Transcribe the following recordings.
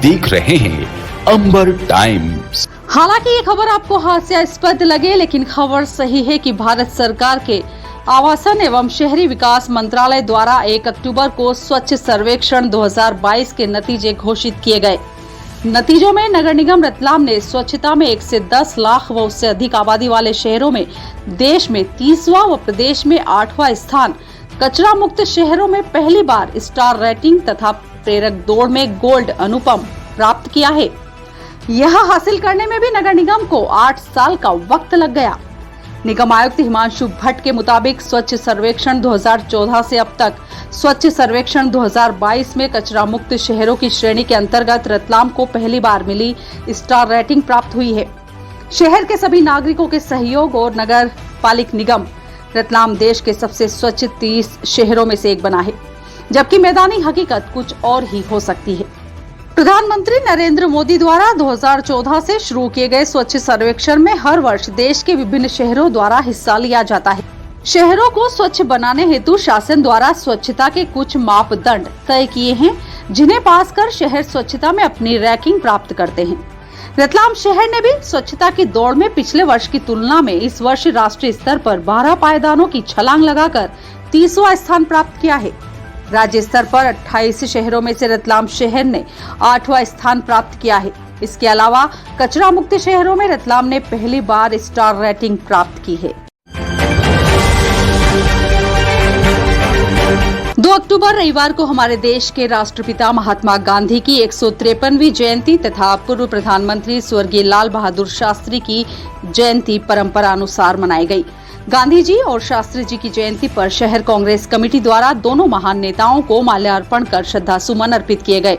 देख रहे हैं अंबर टाइम्स। हालांकि ये खबर आपको हास्यास्पद लगे, लेकिन खबर सही है कि भारत सरकार के आवासन एवं शहरी विकास मंत्रालय द्वारा 1 अक्टूबर को स्वच्छ सर्वेक्षण 2022 के नतीजे घोषित किए गए। नतीजों में नगर निगम रतलाम ने स्वच्छता में 1 से 10 लाख व उससे अधिक आबादी वाले शहरों में देश में 30वां व प्रदेश में 8वां स्थान, कचरा मुक्त शहरों में पहली बार स्टार रेटिंग तथा प्रेरक दौड़ में गोल्ड अनुपम प्राप्त किया है। यह हासिल करने में भी नगर निगम को 8 साल का वक्त लग गया। निगम आयुक्त हिमांशु भट्ट के मुताबिक स्वच्छ सर्वेक्षण 2014 से अब तक स्वच्छ सर्वेक्षण 2022 में कचरा मुक्त शहरों की श्रेणी के अंतर्गत रतलाम को पहली बार मिली स्टार रेटिंग प्राप्त हुई है। शहर के सभी नागरिकों के सहयोग और नगर पालिक निगम रतलाम देश के सबसे स्वच्छ 30 शहरों में से एक बना है, जबकि मैदानी हकीकत कुछ और ही हो सकती है। प्रधानमंत्री नरेंद्र मोदी द्वारा 2014 से शुरू किए गए स्वच्छ सर्वेक्षण में हर वर्ष देश के विभिन्न शहरों द्वारा हिस्सा लिया जाता है। शहरों को स्वच्छ बनाने हेतु शासन द्वारा स्वच्छता के कुछ मापदंड तय किए हैं, जिन्हें पास कर शहर स्वच्छता में अपनी रैंकिंग प्राप्त करते हैं। रतलाम शहर ने भी स्वच्छता की दौड़ में पिछले वर्ष की तुलना में इस वर्ष राष्ट्रीय स्तर पर 12 पायदानों की छलांग लगाकर 30वां स्थान प्राप्त किया है। राज्य स्तर पर 28 शहरों में से रतलाम शहर ने 8वां स्थान प्राप्त किया है। इसके अलावा कचरा मुक्त शहरों में रतलाम ने पहली बार स्टार रेटिंग प्राप्त की है। 2 अक्टूबर रविवार को हमारे देश के राष्ट्रपिता महात्मा गांधी की 153वीं जयंती तथा पूर्व प्रधानमंत्री स्वर्गीय लाल बहादुर शास्त्री की जयंती परंपरा अनुसार मनाई गई। गांधी जी और शास्त्री जी की जयंती पर शहर कांग्रेस कमेटी द्वारा दोनों महान नेताओं को माल्यार्पण कर श्रद्धा सुमन अर्पित किए गए।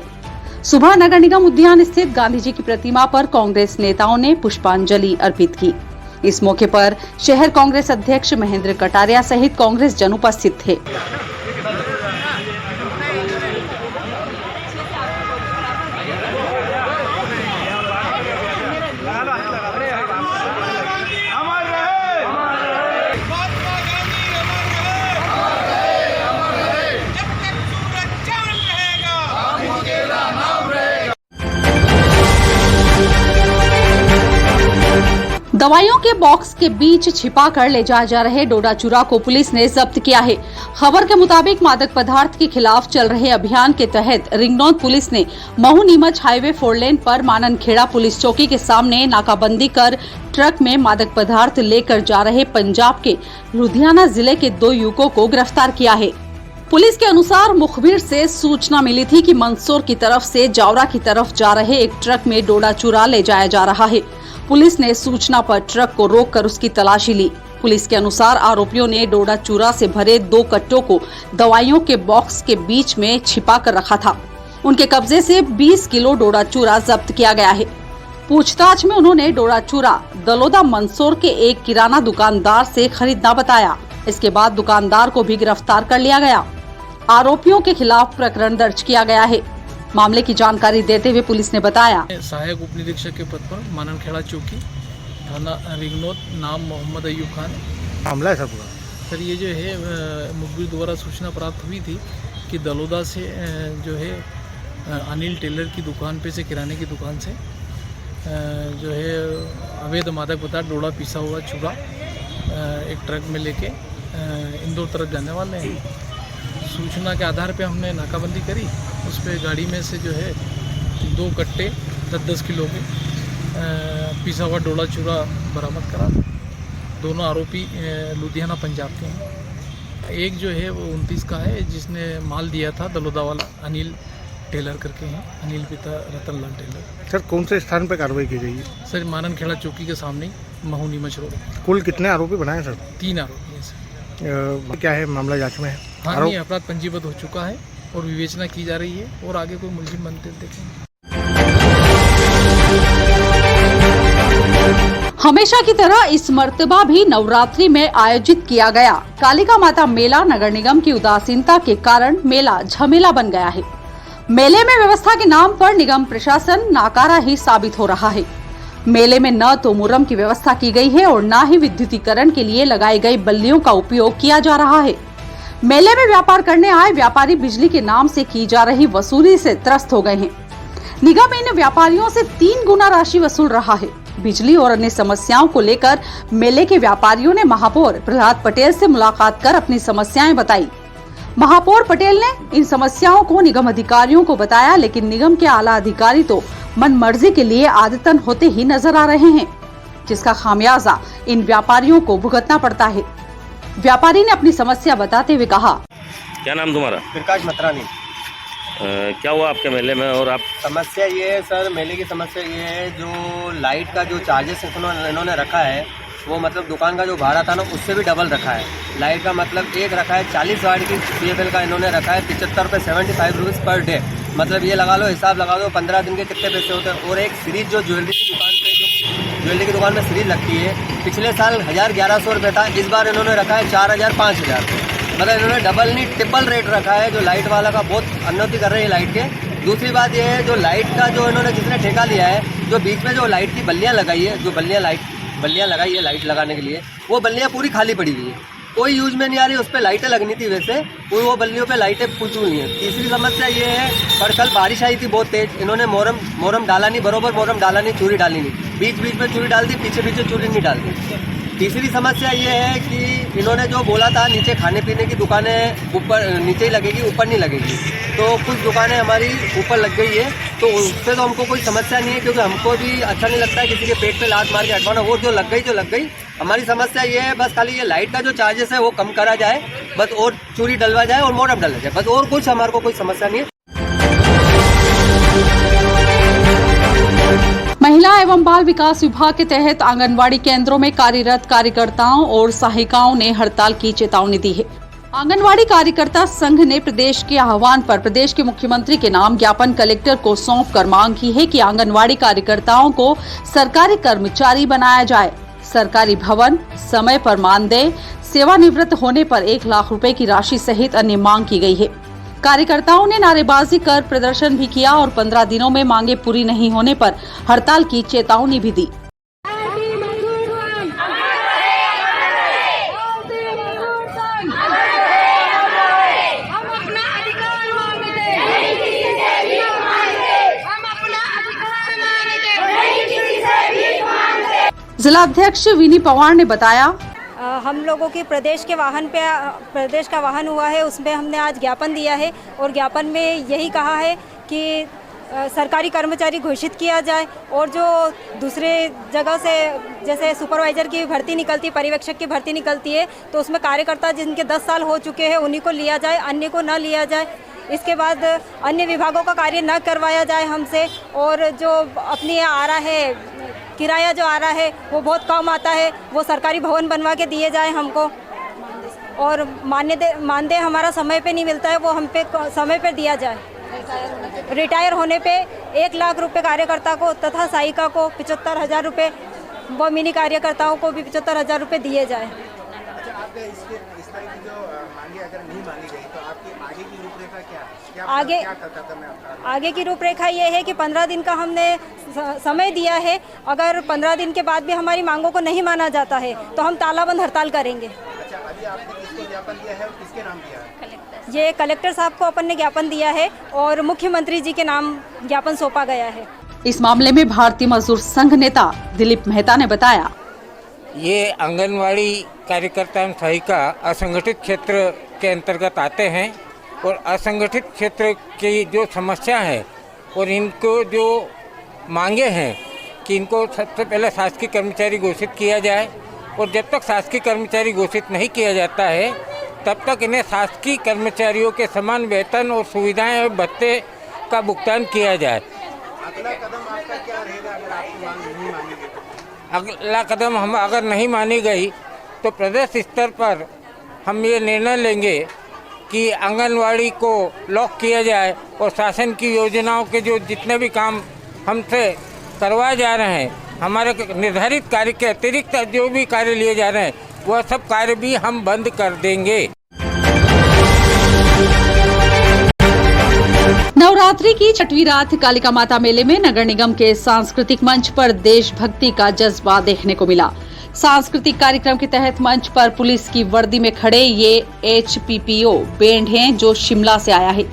सुबह नगर निगम उद्यान स्थित गांधी जी की प्रतिमा पर कांग्रेस नेताओं ने पुष्पांजलि अर्पित की। इस मौके पर शहर कांग्रेस अध्यक्ष महेंद्र कटारिया सहित कांग्रेस जन उपस्थित थे। दवाइयों के बॉक्स के बीच छिपा कर ले जाए जा रहे डोडा चूरा को पुलिस ने जब्त किया है। खबर के मुताबिक मादक पदार्थ के खिलाफ चल रहे अभियान के तहत रिंगनौद पुलिस ने महू नीमच हाईवे 4 लेन पर माननखेड़ा पुलिस चौकी के सामने नाकाबंदी कर ट्रक में मादक पदार्थ लेकर जा रहे पंजाब के लुधियाना जिले के 2 युवकों को गिरफ्तार किया है। पुलिस के अनुसार मुखबिर से सूचना मिली थी कि मंदसौर की तरफ से जावरा की तरफ जा रहे एक ट्रक में डोडा चूरा ले जाया जा रहा है। पुलिस ने सूचना पर ट्रक को रोककर उसकी तलाशी ली। पुलिस के अनुसार आरोपियों ने डोडा चूरा से भरे 2 कट्टों को दवाइयों के बॉक्स के बीच में छिपा कर रखा था। उनके कब्जे से 20 किलो डोडा चूरा जब्त किया गया है। पूछताछ में उन्होंने डोडा चूरा दलोदा मंदसौर के एक किराना दुकानदार से खरीदना बताया। इसके बाद दुकानदार को भी गिरफ्तार कर लिया गया। आरोपियों के खिलाफ प्रकरण दर्ज किया गया है। मामले की जानकारी देते हुए पुलिस ने बताया, सहायक उप निरीक्षक के पद पर माननखेड़ा चौकी थाना रिंगनौद, नाम मोहम्मद अयूब खान। मामला है पूरा सर, ये जो है मुखबिर द्वारा सूचना प्राप्त हुई थी कि दलोदा से जो है अनिल टेलर की दुकान पे से किराने की दुकान से जो है अवैध मादक पदार्थ डोडा पिसा हुआ चूरा एक ट्रक में लेके इंदौर तरफ जाने वाले हैं। सूचना के आधार पे हमने नाकाबंदी करी। उस पर गाड़ी में से जो है 2 कट्टे 10-10 किलो के पिसा हुआ डोडा चूरा बरामद करा। दोनों आरोपी लुधियाना पंजाब के हैं। एक जो है वो 29 का है, जिसने माल दिया था दलोदा वाला अनिल टेलर करके हैं, अनिल पिता रतनलाल टेलर। सर, कौन से स्थान पर कार्रवाई की गई है? सर, माननखेड़ा चौकी के सामने महू नीमच रोड। कुल कितने आरोपी बनाए सर? 3 आरोपी हैं सर। क्या है मामला जांच में है? हाँ, ये अपराध पंजीबद्ध हो चुका है और विवेचना की जा रही है और आगे कोई मुलजिम बनते देखेंगे। हमेशा की तरह इस मर्तबा भी नवरात्रि में आयोजित किया गया कालिका माता मेला नगर निगम की उदासीनता के कारण मेला झमेला बन गया है। मेले में व्यवस्था के नाम पर निगम प्रशासन नाकारा ही साबित हो रहा है। मेले में न तो मुरम की व्यवस्था की गई है और न ही विद्युतीकरण के लिए लगाई गई बल्लियों का उपयोग किया जा रहा है। मेले में व्यापार करने आए व्यापारी बिजली के नाम से की जा रही वसूली से त्रस्त हो गए हैं। निगम इन व्यापारियों से 3 गुना राशि वसूल रहा है। बिजली और अन्य समस्याओं को लेकर मेले के व्यापारियों ने महापौर प्रहलाद पटेल से मुलाकात कर अपनी समस्याएं बताई। महापौर पटेल ने इन समस्याओं को निगम अधिकारियों को बताया, लेकिन निगम के आला अधिकारी तो मनमर्जी के लिए आदतन होते ही नजर आ रहे हैं, जिसका खामियाजा इन व्यापारियों को भुगतना पड़ता है। व्यापारी ने अपनी समस्या बताते हुए कहा, क्या नाम तुम्हारा? प्रकाश मथरानी। क्या हुआ आपके मेले में? और आप समस्या ये है सर, मेले की समस्या ये है, जो लाइट का जो चार्जेस इन्होंने रखा है वो मतलब दुकान का जो भाड़ा था ना उससे भी डबल रखा है। लाइट का मतलब एक रखा है 40 वाट की CFL का इन्होंने रखा है 75 रुपये 75 रुपीज़ पर डे। मतलब ये लगा लो, हिसाब लगा दो 15 दिन के कितने पैसे होते हैं। और एक सीरीज जो ज्वेलरी की दुकान पे जो ज्वेलरी की दुकान में सीरीज लगती है, पिछले साल 1100 रुपये था, इस बार इन्होंने रखा है 4000 5000। मतलब इन्होंने डबल नहीं ट्रिपल रेट रखा है, जो लाइट वाला का बहुत उन्नति कर रही है लाइट के। दूसरी बात यह है, जो लाइट का जो इन्होंने जिसने ठेका लिया है, जो बीच में जो लाइट की बल्लियाँ लगाई है, जो बल्लियाँ लगाई है लाइट लगाने के लिए, वो बल्लियाँ पूरी खाली पड़ी हुई है, कोई यूज में नहीं आ रही। उस पर लाइटें लगनी थी, वैसे वो बल्लियों पे लाइटें फूट हुई हैं। तीसरी समस्या ये है, पर कल बारिश आई थी बहुत तेज, इन्होंने मोरम डाला नहीं, बरोबर मोरम डाला नहीं, चूड़ी डाली नहीं, बीच बीच में चूड़ी डाल दी, पीछे चूड़ी नहीं डालती। तीसरी समस्या ये है कि इन्होंने जो बोला था नीचे खाने पीने की दुकानें ऊपर नीचे ही लगेगी, ऊपर नहीं लगेगी, तो कुछ दुकानें हमारी ऊपर लग गई है। तो उससे तो हमको कोई समस्या नहीं है, क्योंकि हमको भी अच्छा नहीं लगता है किसी के पेट पे लात मार के हटवाना। वो जो लग गई। हमारी समस्या ये है, बस खाली ये लाइट का जो चार्जेस है वो कम करा जाए, बस, और चूड़ी डलवा जाए और मोरम डलवा जाए, बस, और कुछ हमारे को कोई समस्या नहीं है। महिला एवं बाल विकास विभाग के तहत आंगनवाड़ी केंद्रों में कार्यरत कार्यकर्ताओं और सहायिकाओं ने हड़ताल की चेतावनी दी है। आंगनवाड़ी कार्यकर्ता संघ ने प्रदेश के आह्वान पर प्रदेश के मुख्यमंत्री के नाम ज्ञापन कलेक्टर को सौंपकर मांग की है कि आंगनवाड़ी कार्यकर्ताओं को सरकारी कर्मचारी बनाया जाए। सरकारी भवन, समय पर मानदेय, सेवानिवृत्त होने पर 1 लाख रुपए की राशि सहित अन्य मांग की गई है। कार्यकर्ताओं ने नारेबाजी कर प्रदर्शन भी किया और 15 दिनों में मांगे पूरी नहीं होने पर हड़ताल की चेतावनी भी दी। जिला अध्यक्ष विनी पवार ने बताया, हम लोगों की प्रदेश का वाहन हुआ है, उसमें हमने आज ज्ञापन दिया है और ज्ञापन में यही कहा है कि सरकारी कर्मचारी घोषित किया जाए और जो दूसरे जगह से जैसे सुपरवाइजर की भर्ती निकलती, पर्यवेक्षक की भर्ती निकलती है, तो उसमें कार्यकर्ता जिनके 10 साल हो चुके हैं उन्हीं को लिया जाए, अन्य को न लिया जाए। इसके बाद अन्य विभागों का कार्य न करवाया जाए हमसे, और जो अपनी आ रहा है किराया जो आ रहा है वो बहुत कम आता है, वो सरकारी भवन बनवा के दिए जाए हमको, और मानदेय हमारा समय पे नहीं मिलता है, वो हम पे समय पे दिया जाए। रिटायर होने पे 1 लाख रुपए कार्यकर्ता को तथा सहायिका को 75,000 रुपये, व मिनी कार्यकर्ताओं को भी 75,000 रुपये दिए जाए। इस तरह की जो मांगे अगर नहीं मानी गई तो आपकी आगे की रूपरेखा क्या आगे की रूपरेखा ये है कि 15 दिन का हमने समय दिया है। अगर 15 दिन के बाद भी हमारी मांगों को नहीं माना जाता है तो हम तालाबंद हड़ताल करेंगे। अच्छा, अभी आपने किसको ज्ञापन दिया है और किसके नाम दिया है? ये कलेक्टर साहब को अपन ने ज्ञापन दिया है और मुख्यमंत्री जी के नाम ज्ञापन सौंपा गया है। इस मामले में भारतीय मजदूर संघ नेता दिलीप मेहता ने बताया, ये आंगनवाड़ी कार्यकर्ता एवं सहायिका असंगठित क्षेत्र के अंतर्गत आते हैं और असंगठित क्षेत्र की जो समस्या है और इनको जो मांगे हैं कि इनको सबसे पहले शासकीय कर्मचारी घोषित किया जाए, और जब तक शासकीय कर्मचारी घोषित नहीं किया जाता है तब तक इन्हें शासकीय कर्मचारियों के समान वेतन और सुविधाएं और भत्ते का भुगतान किया जाए। अगला कदम आपका क्या रहेगा अगर आपकी मांग नहीं मानी गई? अगला कदम हम अगर नहीं मानी गई तो प्रदेश स्तर पर हम ये निर्णय लेंगे कि आंगनवाड़ी को लॉक किया जाए और शासन की योजनाओं के जो जितने भी काम हमसे करवाए जा रहे हैं, हमारे निर्धारित कार्य के अतिरिक्त जो भी कार्य लिए जा रहे हैं वह सब कार्य भी हम बंद कर देंगे। नवरात्रि की 6वीं रात कालिका माता मेले में नगर निगम के सांस्कृतिक मंच पर देशभक्ति का जज्बा देखने को मिला। सांस्कृतिक कार्यक्रम के तहत मंच पर पुलिस की वर्दी में खड़े ये HPPO बैंड हैं जो शिमला से आया है।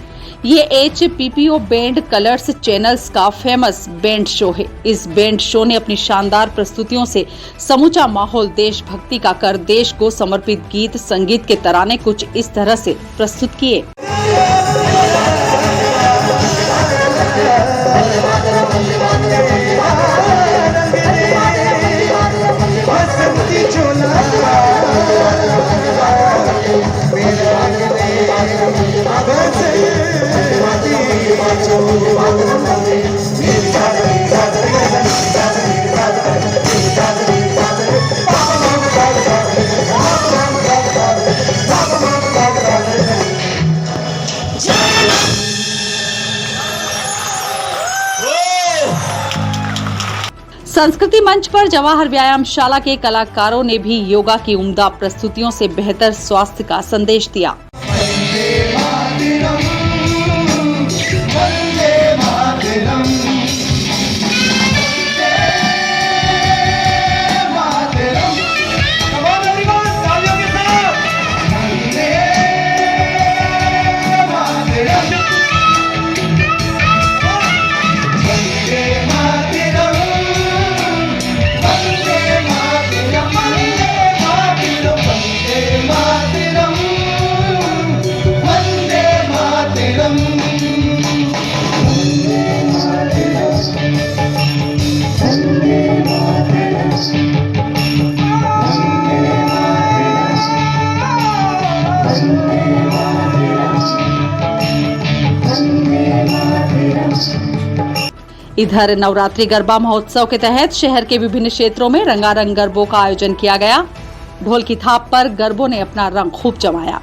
ये HPPO बैंड कलर्स चैनल्स का फेमस बैंड शो है। इस बैंड शो ने अपनी शानदार प्रस्तुतियों से समूचा माहौल देशभक्ति का कर देश को समर्पित गीत संगीत के तराने कुछ इस तरह से प्रस्तुत किए। संस्कृति मंच पर जवाहर व्यायामशाला के कलाकारों ने भी योगा की उम्दा प्रस्तुतियों से बेहतर स्वास्थ्य का संदेश दिया। इधर नवरात्रि गरबा महोत्सव के तहत शहर के विभिन्न क्षेत्रों में रंगारंग गरबों का आयोजन किया गया। ढोल की थाप पर गरबों ने अपना रंग खूब जमाया।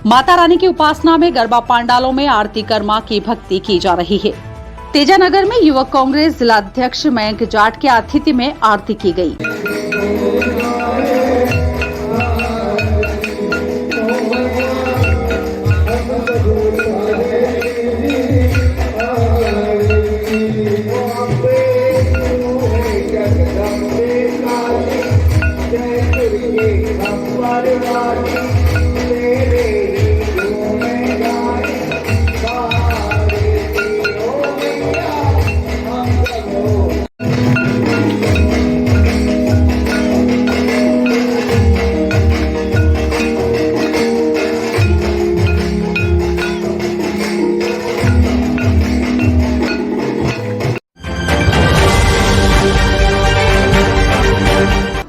माता रानी की उपासना में गरबा पांडालों में आरती कर मां की भक्ति की जा रही है। तेजानगर में युवक कांग्रेस जिलाध्यक्ष मयंक जाट के आतिथ्य में आरती की गई।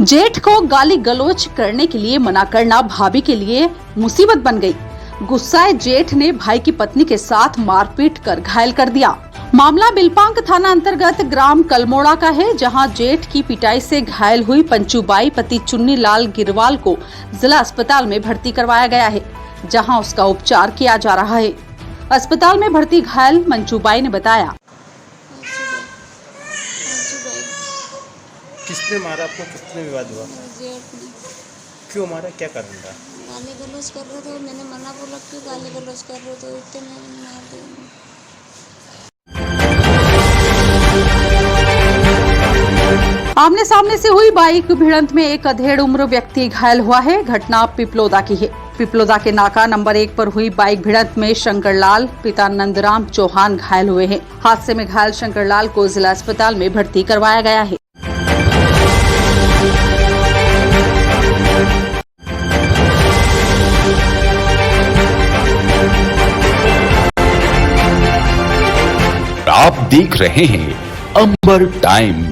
जेठ को गाली गलौज करने के लिए मना करना भाभी के लिए मुसीबत बन गई। गुस्साए जेठ ने भाई की पत्नी के साथ मारपीट कर घायल कर दिया। मामला बिलपांक थाना अंतर्गत ग्राम कलमोड़ा का है, जहां जेठ की पिटाई से घायल हुई पंचूबाई पति चुन्नी लाल गिरवाल को जिला अस्पताल में भर्ती करवाया गया है, जहां उसका उपचार किया जा रहा है। अस्पताल में भर्ती घायल मंचूबाई ने बताया, किसने मारा आपको? किसने विवाद हुआ? क्यों मारा? क्या कारण था? गाली गलौज कर रहे थे, मैंने मना बोला क्यों गाली गलौज कर रहे थे, इतने मैंने मार दिया। आमने सामने से हुई बाइक भिड़ंत में एक अधेड़ उम्र व्यक्ति घायल हुआ है। घटना पिपलोदा की है। पिपलोदा के नाका नंबर 1 पर हुई बाइक भिड़ंत में शंकरलाल पिता नंदराम चौहान घायल हुए हैं। हादसे में घायल शंकरलाल को जिला अस्पताल में भर्ती करवाया गया है। आप देख रहे हैं अंबर टाइम्स।